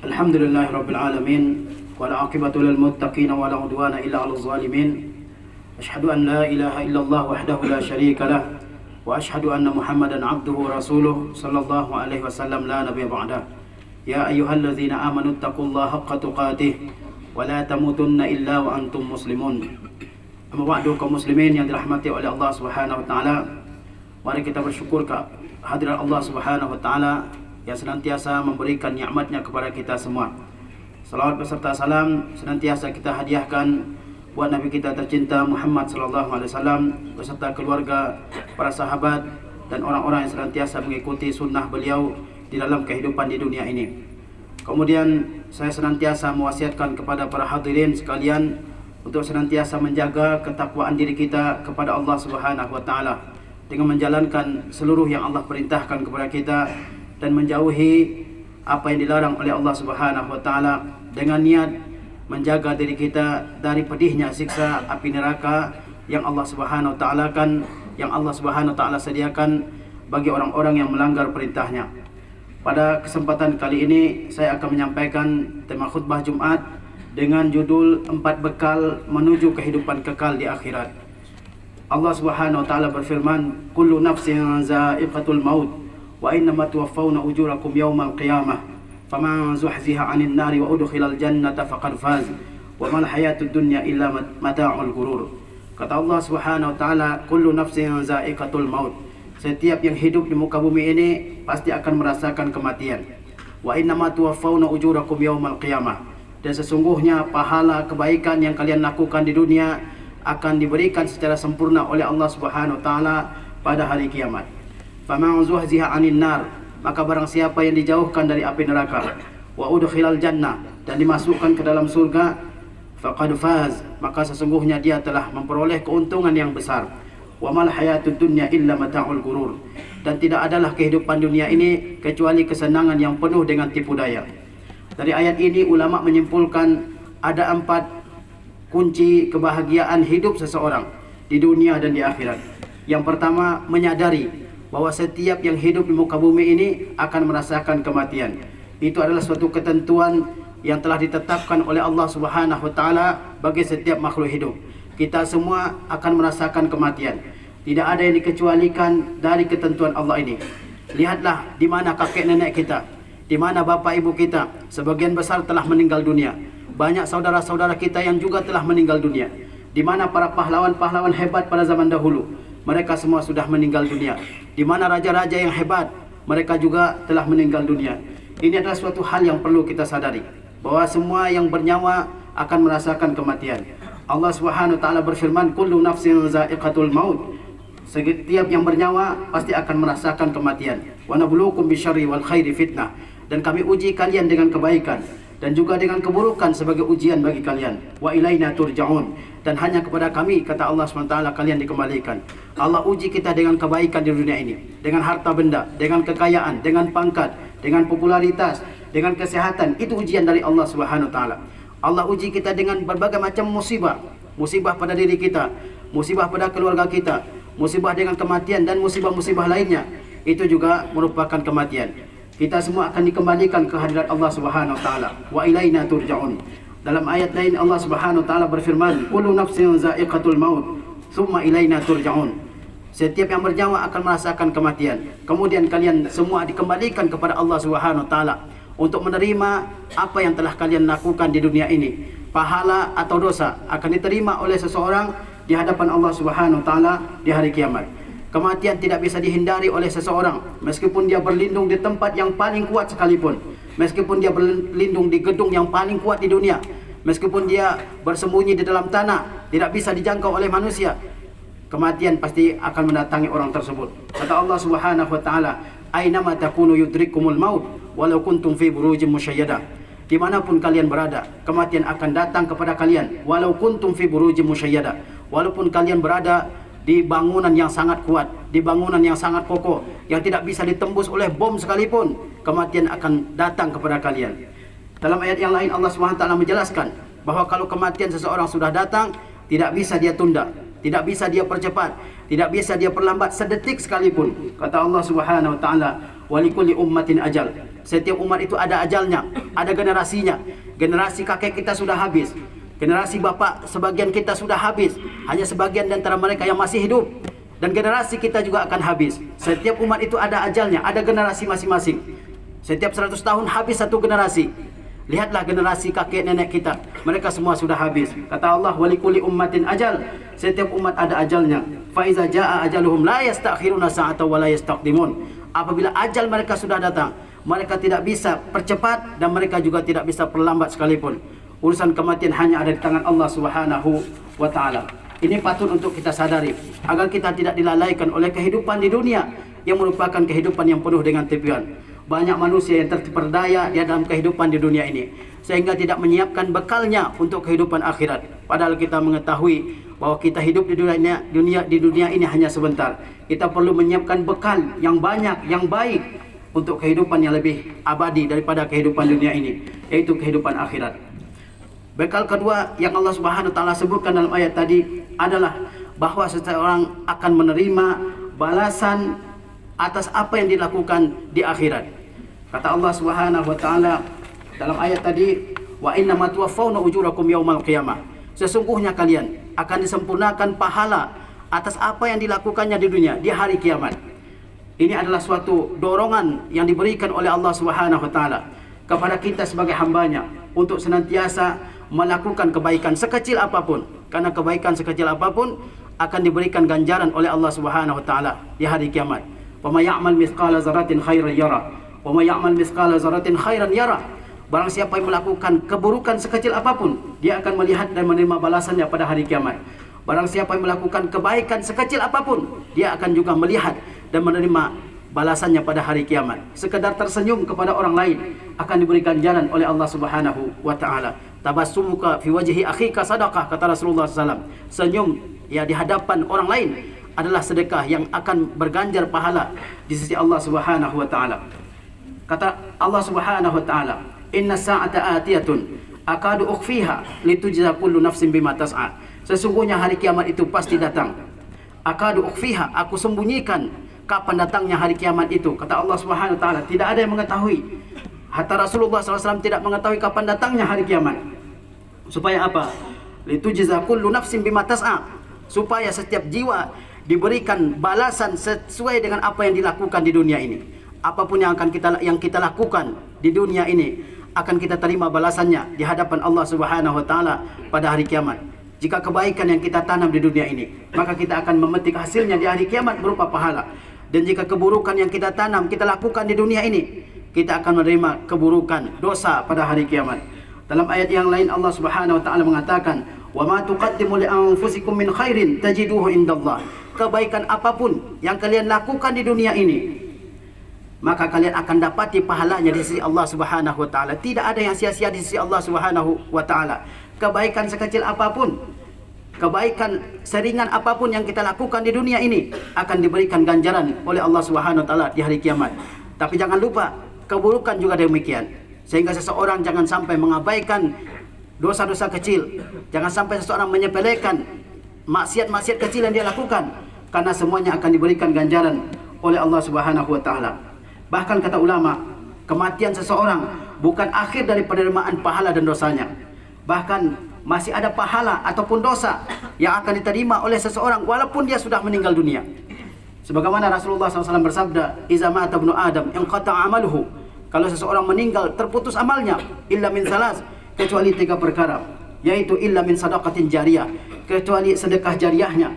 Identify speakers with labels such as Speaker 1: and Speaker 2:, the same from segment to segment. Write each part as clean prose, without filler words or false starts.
Speaker 1: Alhamdulillahirabbil alamin wal 'aqibatu lil muttaqin wa la 'udwana illa 'alal zalimin. Asyhadu an la ilaha illallah wahdahu la syarika lah wa asyhadu anna Muhammadan 'abduhu wa rasuluh sallallahu alaihi wasallam la nabiyya ba'dah. Ya ayyuhalladzina amanu taqullaha haqqa tuqatih wa la tamutunna illa wa antum muslimun. Amma ba'du, kaum muslimin yang dirahmati oleh Allah Subhanahu wa taala, mari kita bersyukur kehadiran Allah Subhanahu wa taala yang senantiasa memberikan nikmatnya kepada kita semua. Salawat beserta salam senantiasa kita hadiahkan buat Nabi kita tercinta Muhammad sallallahu alaihi wasallam beserta keluarga, para sahabat dan orang-orang yang senantiasa mengikuti sunnah beliau di dalam kehidupan di dunia ini. Kemudian saya senantiasa mewasiatkan kepada para hadirin sekalian untuk senantiasa menjaga ketakwaan diri kita kepada Allah Subhanahu wa taala dengan menjalankan seluruh yang Allah perintahkan kepada kita dan menjauhi apa yang dilarang oleh Allah Subhanahu wa taala dengan niat menjaga diri kita dari pedihnya siksa api neraka yang Allah Subhanahu wa taala sediakan bagi orang-orang yang melanggar perintahnya. Pada kesempatan kali ini saya akan menyampaikan tema khutbah Jumat dengan judul 4 bekal menuju kehidupan kekal di akhirat. Allah Subhanahu wa taala berfirman, "Kullu nafsin za'iqatul maut wa innama tuwaffawna ujurakum yawmal qiyamah faman zuhziha 'anil nari wa udkhilal jannata faqad faz wa mal hayatud dunya illa mata'ul ghurur." Kata Allah Subhanahu wa taala, "Kullu nafsin za'iqatul maut." Setiap yang hidup di muka bumi ini pasti akan merasakan kematian. Wa innama tuwaffawna ujurakum yawmal qiyamah. Dan sesungguhnya pahala kebaikan yang kalian lakukan di dunia akan diberikan secara sempurna oleh Allah Subhanahu wa taala pada hari kiamat. Faman zuhziha 'anil nar, maka barang siapa yang dijauhkan dari api neraka, wa udkhilal jannah, dan dimasukkan ke dalam surga, faqad faz, maka sesungguhnya dia telah memperoleh keuntungan yang besar. Wa mal hayatud dunya illa mata'ul ghurur, dan tidak adalah kehidupan dunia ini kecuali kesenangan yang penuh dengan tipu daya. Dari ayat ini ulama menyimpulkan ada 4 kunci kebahagiaan hidup seseorang di dunia dan di akhirat. Yang pertama, menyadari bahwa setiap yang hidup di muka bumi ini akan merasakan kematian. Itu adalah suatu ketentuan yang telah ditetapkan oleh Allah Subhanahu wa taala bagi setiap makhluk hidup. Kita semua akan merasakan kematian. Tidak ada yang dikecualikan dari ketentuan Allah ini. Lihatlah di mana kakek nenek kita, di mana bapak ibu kita, sebagian besar telah meninggal dunia. Banyak saudara-saudara kita yang juga telah meninggal dunia. Di mana para pahlawan-pahlawan hebat pada zaman dahulu, mereka semua sudah meninggal dunia. Di mana raja-raja yang hebat, mereka juga telah meninggal dunia. Ini adalah suatu hal yang perlu kita sadari, bahwa semua yang bernyawa akan merasakan kematian. Allah Subhanahu wa taala berfirman, "Kullu nafsin za'iqatul maut." Setiap yang bernyawa pasti akan merasakan kematian. "Wa nabluukum bisyarri wal khairi fitnah." Dan kami uji kalian dengan kebaikan dan juga dengan keburukan sebagai ujian bagi kalian. "Wa ilaina turja'un." Dan hanya kepada kami, kata Allah SWT, kalian dikembalikan. Allah uji kita dengan kebaikan di dunia ini, dengan harta benda, dengan kekayaan, dengan pangkat, dengan popularitas, dengan kesehatan. Itu ujian dari Allah Subhanahu wa taala. Allah uji kita dengan berbagai macam musibah. Musibah pada diri kita, musibah pada keluarga kita, musibah dengan kematian, dan musibah-musibah lainnya. Itu juga merupakan kematian. Kita semua akan dikembalikan ke hadirat Allah Subhanahu wa taala. "Wa ilaina turja'un." Dalam ayat lain Allah Subhanahu wa taala berfirman, "Kullu nafsin za'iqatul maut, tsumma ilaina turja'un." Setiap yang bernyawa akan merasakan kematian. Kemudian kalian semua dikembalikan kepada Allah Subhanahu wa taala untuk menerima apa yang telah kalian lakukan di dunia ini. Pahala atau dosa akan diterima oleh seseorang di hadapan Allah Subhanahu wa taala di hari kiamat. Kematian tidak bisa dihindari oleh seseorang, meskipun dia berlindung di tempat yang paling kuat sekalipun, meskipun dia berlindung di gedung yang paling kuat di dunia, meskipun dia bersembunyi di dalam tanah, tidak bisa dijangkau oleh manusia. Kematian pasti akan mendatangi orang tersebut. Kata Allah Subhanahu wa taala, "Ainama takunu yudrikumul maut walau kuntum fi burujin musyayyadah." Dimanapun kalian berada, kematian akan datang kepada kalian. Walau kuntum fi burujin musyayyadah, walaupun kalian berada di bangunan yang sangat kuat, di bangunan yang sangat kokoh, yang tidak bisa ditembus oleh bom sekalipun, kematian akan datang kepada kalian. Dalam ayat yang lain Allah SWT menjelaskan bahwa kalau kematian seseorang sudah datang, tidak bisa dia tunda, tidak bisa dia percepat, tidak bisa dia perlambat sedetik sekalipun. Kata Allah Subhanahu wa taala, walikulli ummatin ajal. Setiap umat itu ada ajalnya, ada generasinya. Generasi kakek kita sudah habis, generasi bapak sebagian kita sudah habis, hanya sebagian di antara mereka yang masih hidup. Dan generasi kita juga akan habis. Setiap umat itu ada ajalnya, ada generasi masing-masing. Setiap 100 tahun habis satu generasi. Lihatlah generasi kakek nenek kita, mereka semua sudah habis. Kata Allah, walikulli ummatin ajal. Setiap umat ada ajalnya. Fa iza jaa ajaluhum la yastakhiruna sa'atan wa la yastaqdimun. Apabila ajal mereka sudah datang, mereka tidak bisa percepat dan mereka juga tidak bisa perlambat sekalipun. Urusan kematian hanya ada di tangan Allah Subhanahu wa taala. Ini patut untuk kita sadari agar kita tidak dilalaikan oleh kehidupan di dunia yang merupakan kehidupan yang penuh dengan tipuan. Banyak manusia yang terperdaya di dalam kehidupan di dunia ini sehingga tidak menyiapkan bekalnya untuk kehidupan akhirat. Padahal kita mengetahui bahwa kita hidup di dunia ini hanya sebentar. Kita perlu menyiapkan bekal yang banyak, yang baik untuk kehidupan yang lebih abadi daripada kehidupan dunia ini, yaitu kehidupan akhirat. Bekal kedua yang Allah Subhanahu wa taala sebutkan dalam ayat tadi adalah bahwa seseorang akan menerima balasan atas apa yang dilakukan di akhirat. Kata Allah Subhanahu wa taala dalam ayat tadi, wa innama tuwaffawna ujurakum yaumal qiyamah. Sesungguhnya kalian akan disempurnakan pahala atas apa yang dilakukannya di dunia di hari kiamat. Ini adalah suatu dorongan yang diberikan oleh Allah Subhanahu wa taala kepada kita sebagai hambanya untuk senantiasa melakukan kebaikan sekecil apapun, karena kebaikan sekecil apapun akan diberikan ganjaran oleh Allah Subhanahu wa taala di hari kiamat. Wa may ya'mal mithqala dzarratin khairan yara wa may ya'mal mithqala dzarratin khairan yara. Barang siapa yang melakukan keburukan sekecil apapun, dia akan melihat dan menerima balasannya pada hari kiamat. Barang siapa yang melakukan kebaikan sekecil apapun, dia akan juga melihat dan menerima balasannya pada hari kiamat. Sekedar tersenyum kepada orang lain akan diberikan ganjaran oleh Allah Subhanahu wa taala. Tabassumuka fi wajhi akhika sadaqah, kata Rasulullah SAW. Senyum ya di hadapan orang lain adalah sedekah yang akan berganjar pahala di sisi Allah Subhanahu wa taala. Kata Allah Subhanahu wa taala, inna sa'ata atiyatun akadu ukhfiha litujza kullu nafsin bima tas'a. Sesungguhnya hari kiamat itu pasti datang. Akadu ukhfiha, aku sembunyikan kapan datangnya hari kiamat itu. Kata Allah Subhanahu wa taala, tidak ada yang mengetahui. Hatta Rasulullah SAW tidak mengetahui kapan datangnya hari kiamat. Supaya apa? Litujza kullu nafsin bima tas'a, supaya setiap jiwa diberikan balasan sesuai dengan apa yang dilakukan di dunia ini. Apapun yang kita lakukan di dunia ini akan kita terima balasannya di hadapan Allah Subhanahu wa taala pada hari kiamat. Jika kebaikan yang kita tanam di dunia ini, maka kita akan memetik hasilnya di hari kiamat berupa pahala. Dan jika keburukan yang kita tanam, kita lakukan di dunia ini, kita akan menerima keburukan, dosa pada hari kiamat. Dalam ayat yang lain Allah Subhanahu wa taala mengatakan, "Wa ma tuqaddimu li anfusikum min khairin tajiduhu indallah." Kebaikan apapun yang kalian lakukan di dunia ini, maka kalian akan dapati pahalanya di sisi Allah Subhanahu wa taala. Tidak ada yang sia-sia di sisi Allah Subhanahu wa taala. Kebaikan sekecil apapun, kebaikan seringan apapun yang kita lakukan di dunia ini akan diberikan ganjaran oleh Allah Subhanahu wa taala di hari kiamat. Tapi jangan lupa, keburukan juga demikian. Sehingga seseorang jangan sampai mengabaikan dosa-dosa kecil. Jangan sampai seseorang menyepelekan maksiat-maksiat kecil yang dia lakukan, karena semuanya akan diberikan ganjaran oleh Allah Subhanahu wa taala. Bahkan kata ulama, kematian seseorang bukan akhir dari penerimaan pahala dan dosanya. Bahkan masih ada pahala ataupun dosa yang akan diterima oleh seseorang walaupun dia sudah meninggal dunia. Sebagaimana Rasulullah SAW bersabda, "Iza mata ibnu Adam inqata'a amaluhu." Kalau seseorang meninggal, terputus amalnya, illa min salas, kecuali 3 perkara, yaitu illa min sadaqatin jariyah, kecuali sedekah jariahnya,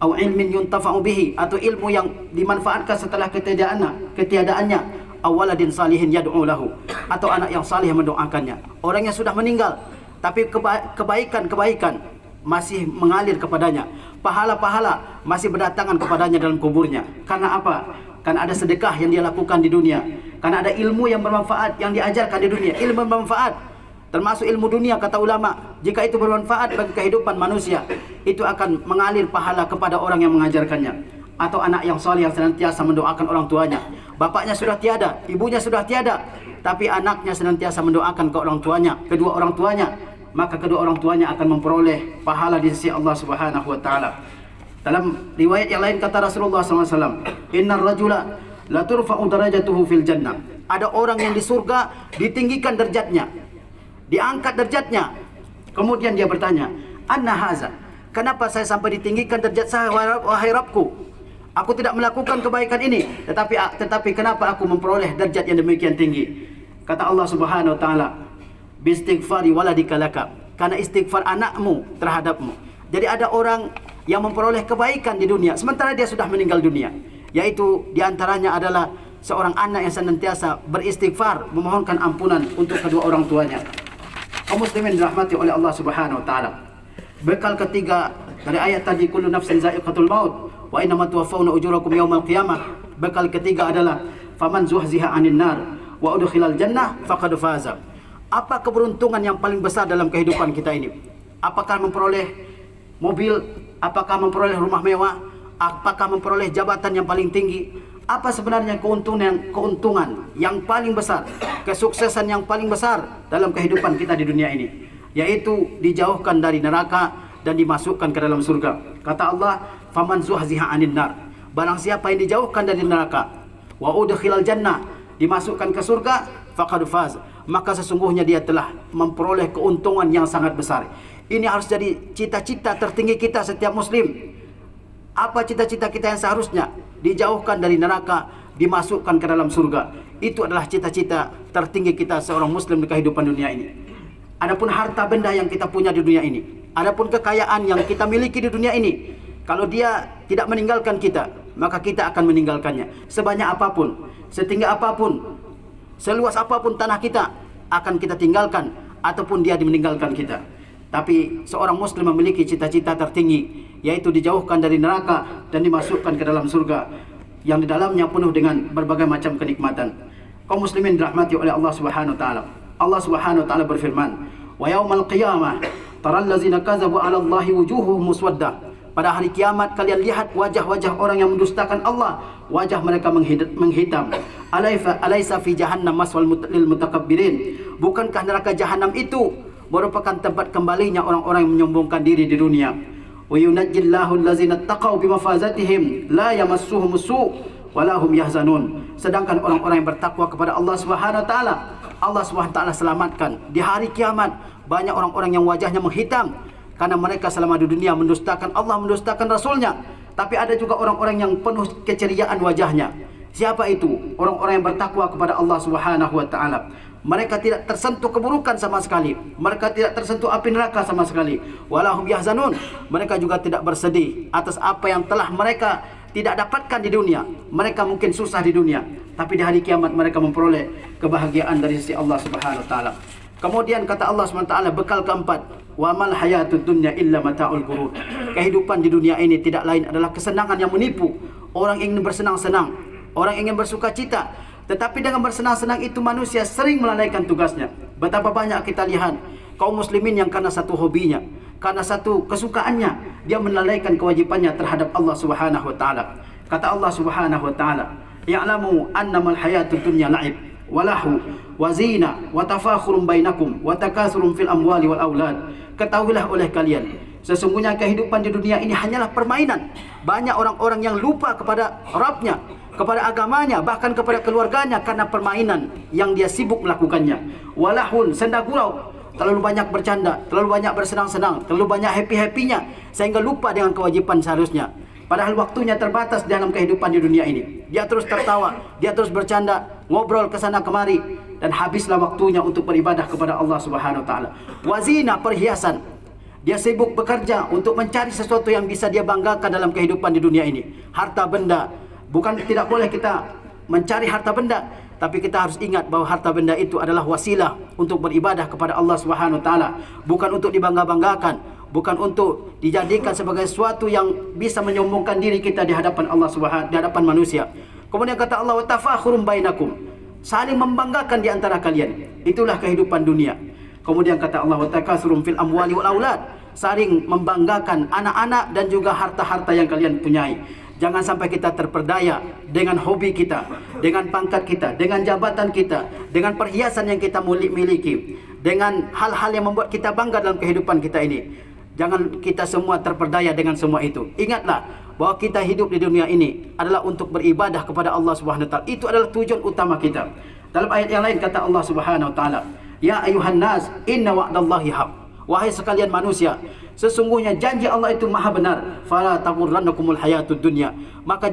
Speaker 1: au ilmin yuntafa'u bihi, atau ilmu yang dimanfaatkan setelah ketiadaannya, aw waladin salihin yad'u lahu, atau anak yang salih yang mendoakannya. Orang yang sudah meninggal tapi kebaikan masih mengalir kepadanya, pahala-pahala masih berdatangan kepadanya dalam kuburnya. Karena apa? Karena ada sedekah yang dia lakukan di dunia, karena ada ilmu yang bermanfaat yang diajarkan di dunia. Ilmu bermanfaat termasuk ilmu dunia, kata ulama, jika itu bermanfaat bagi kehidupan manusia, itu akan mengalir pahala kepada orang yang mengajarkannya. Atau anak yang soleh yang senantiasa mendoakan orang tuanya. Bapaknya sudah tiada, ibunya sudah tiada, tapi anaknya senantiasa mendoakan ke orang tuanya, kedua orang tuanya, maka kedua orang tuanya akan memperoleh pahala di sisi Allah Subhanahu wa taala. Dalam riwayat yang lain kata Rasulullah SAW, "Innar rajula la turfa'u darajatuhu fil jannah. Ada orang yang di surga ditinggikan derajatnya, diangkat derajatnya. Kemudian dia bertanya, anna haza, kenapa saya sampai ditinggikan derajat saya, wahai Rabbku? Aku tidak melakukan kebaikan ini, tetapi kenapa aku memperoleh derajat yang demikian tinggi? Kata Allah Subhanahu wa taala, bistighfari waladika laka, karena istighfar anakmu terhadapmu. Jadi ada orang yang memperoleh kebaikan di dunia sementara dia sudah meninggal dunia, yaitu diantaranya adalah seorang anak yang senantiasa beristighfar, memohonkan ampunan untuk kedua orang tuanya. Kaum muslimin dirahmati oleh Allah Subhanahu wa taala. Bekal ketiga dari ayat tadi, kullu nafsin za'iqatul maut wa innama tuwaffawna ujurakum yaumal qiyamah. Bekal ketiga adalah faman zuhziha 'anil nar wa udkhilal jannah faqad faza. Apa keberuntungan yang paling besar dalam kehidupan kita ini? Apakah memperoleh mobil? Apakah memperoleh rumah mewah? Apakah memperoleh jabatan yang paling tinggi? Apa sebenarnya keuntungan yang paling besar, kesuksesan yang paling besar dalam kehidupan kita di dunia ini? Yaitu dijauhkan dari neraka dan dimasukkan ke dalam surga. Kata Allah, faman zuhziha 'anil nar, barang siapa yang dijauhkan dari neraka, wa udkhilal jannah, dimasukkan ke surga, faqad faz, maka sesungguhnya dia telah memperoleh keuntungan yang sangat besar. Ini harus jadi cita-cita tertinggi kita setiap muslim. Apa cita-cita kita yang seharusnya? Dijauhkan dari neraka, dimasukkan ke dalam surga. Itu adalah cita-cita tertinggi kita seorang muslim di kehidupan dunia ini. Adapun harta benda yang kita punya di dunia ini, adapun kekayaan yang kita miliki di dunia ini, kalau dia tidak meninggalkan kita, maka kita akan meninggalkannya. Sebanyak apapun, setinggi apapun, seluas apapun tanah kita, akan kita tinggalkan ataupun dia meninggalkan kita. Tapi seorang muslim memiliki cita-cita tertinggi, yaitu dijauhkan dari neraka dan dimasukkan ke dalam surga yang di dalamnya penuh dengan berbagai macam kenikmatan. Kaum muslimin dirahmati oleh Allah Subhanahu wa taala. Allah Subhanahu wa taala berfirman, "Wa yaumal qiyamah taral ladzina kadzabu 'ala Allahi wujuhuhum muswaddah." Pada hari kiamat kalian lihat wajah-wajah orang yang mendustakan Allah, wajah mereka menghitam. Alaysa fi jahannam maswal lil mutakabbirin? Bukankah neraka jahanam itu merupakan tempat kembalinya orang-orang yang menyombongkan diri di dunia? Wa yunajjillahu allazina taqaw bimafazatihim la yamassuhum su' wa lahum yahzanun. Sedangkan orang-orang yang bertakwa kepada Allah Subhanahu wa taala, Allah Subhanahu wa taala selamatkan. Di hari kiamat banyak orang-orang yang wajahnya menghitam karena mereka selama di dunia mendustakan Allah, mendustakan Rasulnya. Tapi ada juga orang-orang yang penuh keceriaan wajahnya. Siapa itu? Orang-orang yang bertakwa kepada Allah Subhanahu wa taala. Mereka tidak tersentuh keburukan sama sekali. Mereka tidak tersentuh api neraka sama sekali. Walahum yahzanun. Mereka juga tidak bersedih atas apa yang telah mereka tidak dapatkan di dunia. Mereka mungkin susah di dunia, tapi di hari kiamat mereka memperoleh kebahagiaan dari sisi Allah Subhanahu wa taala. Kemudian kata Allah Subhanahu wa taala, bekal keempat, wa mal hayatud dunya illa mata'ul ghurur. Kehidupan di dunia ini tidak lain adalah kesenangan yang menipu. Orang ingin bersenang-senang, orang ingin bersukacita, tetapi dengan bersenang-senang itu manusia sering melalaikan tugasnya. Betapa banyak kita lihat kaum muslimin yang karena satu hobinya, karena satu kesukaannya, dia melalaikan kewajibannya terhadap Allah Subhanahu wa taala. Kata Allah Subhanahu wa taala, "Ya'lamu annamal hayatud dunya la'ib wa lahu wa zina wa tafakhurun bainakum wa takatsurun fil amwali wal aulad." Ketahuilah oleh kalian, sesungguhnya kehidupan di dunia ini hanyalah permainan. Banyak orang-orang yang lupa kepada Rabbnya, kepada agamanya, bahkan kepada keluarganya karena permainan yang dia sibuk melakukannya. Walahun, senda gurau, terlalu banyak bercanda, terlalu banyak bersenang-senang, terlalu banyak happy-happynya sehingga lupa dengan kewajiban seharusnya. Padahal waktunya terbatas dalam kehidupan di dunia ini. Dia terus tertawa, dia terus bercanda, ngobrol ke sana kemari, dan habislah waktunya untuk beribadah kepada Allah Subhanahu wa taala. Wazina, perhiasan. Dia sibuk bekerja untuk mencari sesuatu yang bisa dia banggakan dalam kehidupan di dunia ini. Harta benda. Bukan tidak boleh kita mencari harta benda, tapi kita harus ingat bahwa harta benda itu adalah wasilah untuk beribadah kepada Allah Subhanahu wa taala, bukan untuk dibangga-banggakan, bukan untuk dijadikan sebagai sesuatu yang bisa menyombongkan diri kita di hadapan Allah Subhanahu, di hadapan manusia. Kemudian kata Allah, wa tafakhurum bainakum, saling membanggakan di antara kalian. Itulah kehidupan dunia. Kemudian kata Allah, wa takatsurum fil amwali wal aulad, saling membanggakan anak-anak dan juga harta-harta yang kalian punyai. Jangan sampai kita terperdaya dengan hobi kita, dengan pangkat kita, dengan jabatan kita, dengan perhiasan yang kita miliki, dengan hal-hal yang membuat kita bangga dalam kehidupan kita ini. Jangan kita semua terperdaya dengan semua itu. Ingatlah bahwa kita hidup di dunia ini adalah untuk beribadah kepada Allah Subhanahu wa taala. Itu adalah tujuan utama kita. Dalam ayat yang lain kata Allah Subhanahu wa taala, "Ya ayuhan nas, inna wa'dallahi haq." Wahai sekalian manusia, sesungguhnya janji Allah itu maha benar. Fala taghurrannakumul hayatud dunya. Maka